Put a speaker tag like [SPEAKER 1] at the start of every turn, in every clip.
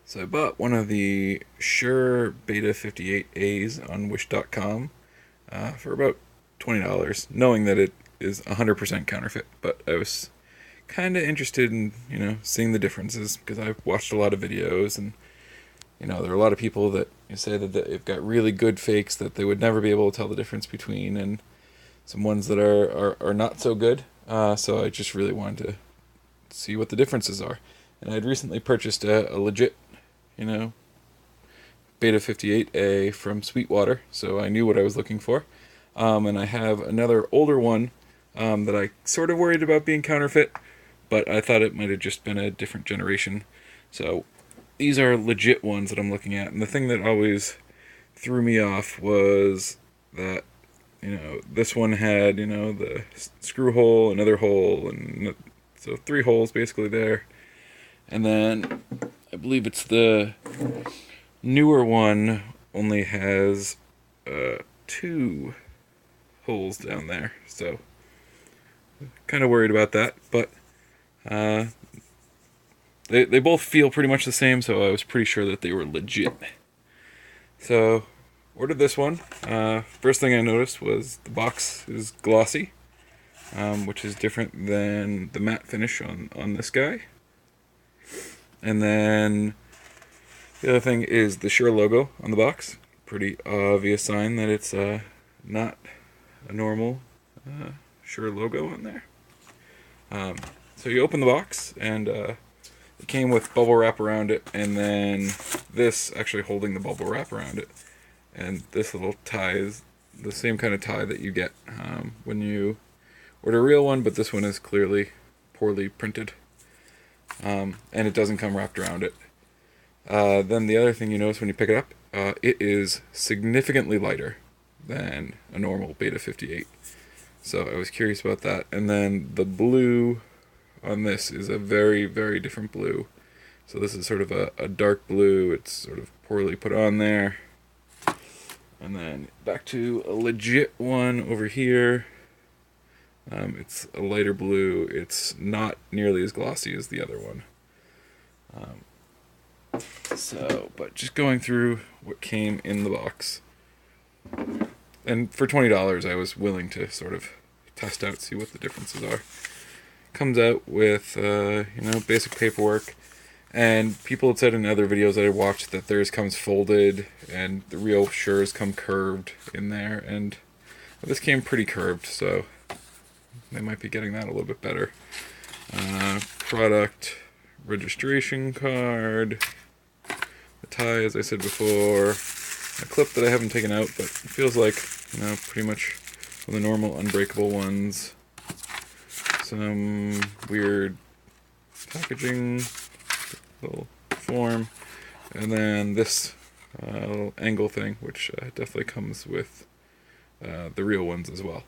[SPEAKER 1] So I bought one of the Shure Beta58a's on Wish.com for about $20, knowing that it is 100% counterfeit. But I was kind of interested in, seeing the differences because I've watched a lot of videos, and there are a lot of people that say that they've got really good fakes that they would never be able to tell the difference between, and some ones that are not so good. So I just really wanted to see what the differences are. And I'd recently purchased a legit, Beta58A from Sweetwater, so I knew what I was looking for. And I have another older one that I sort of worried about being counterfeit, but I thought it might have just been a different generation. So these are legit ones that I'm looking at, and the thing that always threw me off was that this one had the screw hole, another hole, and so 3 holes basically there. And then I believe it's the newer one only has 2 holes down there, so kind of worried about that. But they both feel pretty much the same, so I was pretty sure that they were legit. So ordered this one. First thing I noticed was the box is glossy, which is different than the matte finish on this guy. And then the other thing is the Shure logo on the box. Pretty obvious sign that it's not a normal Shure logo on there. So you open the box, and it came with bubble wrap around it, and then this actually holding the bubble wrap around it. And this little tie is the same kind of tie that you get when you order a real one, but this one is clearly poorly printed. And it doesn't come wrapped around it. Then the other thing you notice when you pick it up, it is significantly lighter than a normal Beta58. So I was curious about that. And then the blue on this is a very, very different blue. So this is sort of a dark blue. It's sort of poorly put on there. And then back to a legit one over here. It's a lighter blue. It's not nearly as glossy as the other one. But just going through what came in the box. And for $20, I was willing to sort of test out, see what the differences are. Comes out with, basic paperwork. And people had said in other videos that I watched that theirs comes folded, and the real Shures come curved in there. And this came pretty curved, so they might be getting that a little bit better. Product registration card, the tie, as I said before, a clip that I haven't taken out, but it feels like, pretty much the normal unbreakable ones. Some weird packaging, little form, and then this little angle thing, which definitely comes with the real ones as well.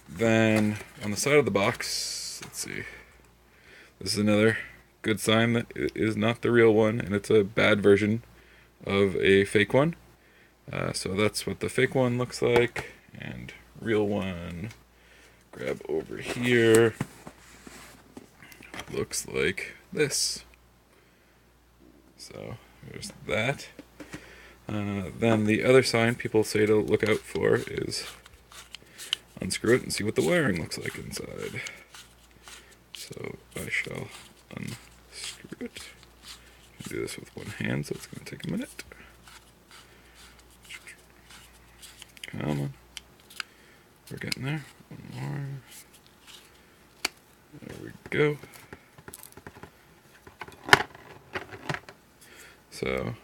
[SPEAKER 1] Then on the side of the box, let's see, this is another good sign that it is not the real one, and it's a bad version of a fake one. So that's what the fake one looks like, and real one, grab over here, looks like this. So there's that. Then the other sign people say to look out for is unscrew it and see what the wiring looks like inside. So I shall unscrew it. I do this with one hand, so it's going to take a minute. Come on. We're getting there. One more. There we go. So,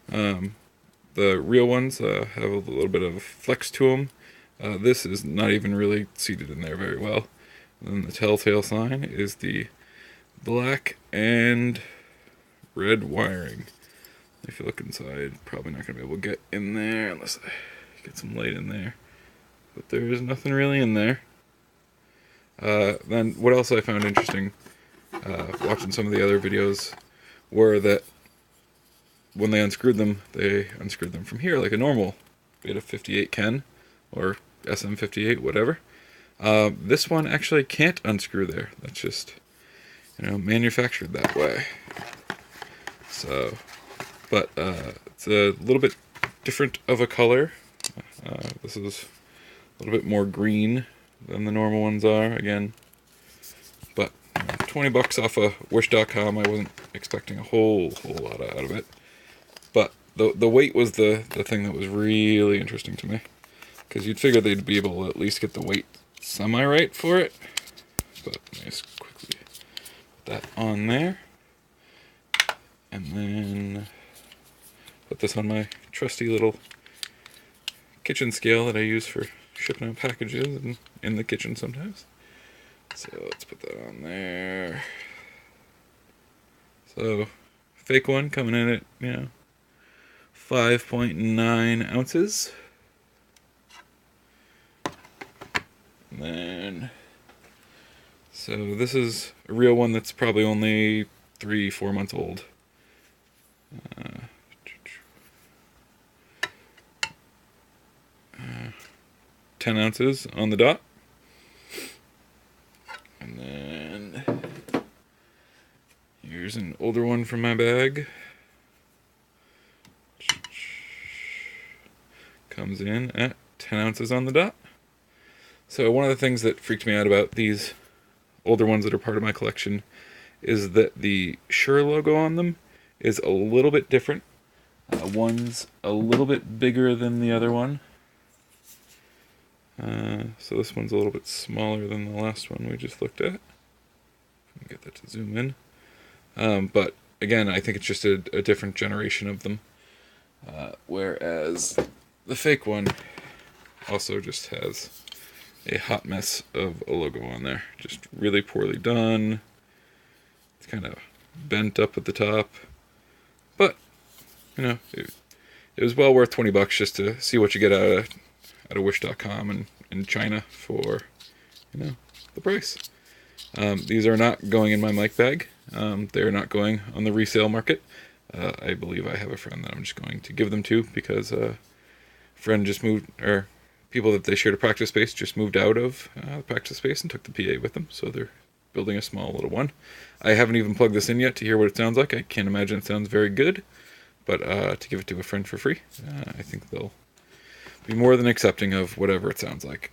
[SPEAKER 1] the real ones have a little bit of flex to them. This is not even really seated in there very well. And then the telltale sign is the black and red wiring. If you look inside, probably not going to be able to get in there unless I get some light in there. But there is nothing really in there. Then what else I found interesting, watching some of the other videos, were that when they unscrewed them from here like a normal Beta58 can, or SM58, whatever. This one actually can't unscrew there. That's just, manufactured that way. So, but it's a little bit different of a color. This is a little bit more green than the normal ones are, again. But $20 off of Wish.com, I wasn't expecting a whole lot out of it. But the weight was the thing that was really interesting to me. Because you'd figure they'd be able to at least get the weight semi-right for it. But let me just quickly put that on there. And then put this on my trusty little kitchen scale that I use for shipping out packages and in the kitchen sometimes. So let's put that on there. So, fake one coming in at, 5.9 ounces. And then, so this is a real one that's probably only 3-4 months old. 10 ounces on the dot. And then here's an older one from my bag. Comes in at 10 ounces on the dot. So one of the things that freaked me out about these older ones that are part of my collection is that the Shure logo on them is a little bit different. One's a little bit bigger than the other one. So this one's a little bit smaller than the last one we just looked at. Get that to zoom in. But again, I think it's just a different generation of them. Whereas the fake one also just has a hot mess of a logo on there. Just really poorly done. It's kind of bent up at the top. But, it was well worth $20 just to see what you get out of Wish.com and in China for, the price. These are not going in my mic bag. They're not going on the resale market. I believe I have a friend that I'm just going to give them to because a friend just moved, or people that they shared a practice space just moved out of the practice space and took the PA with them. So they're building a small little one. I haven't even plugged this in yet to hear what it sounds like. I can't imagine it sounds very good. But to give it to a friend for free, I think they'll be more than accepting of whatever it sounds like.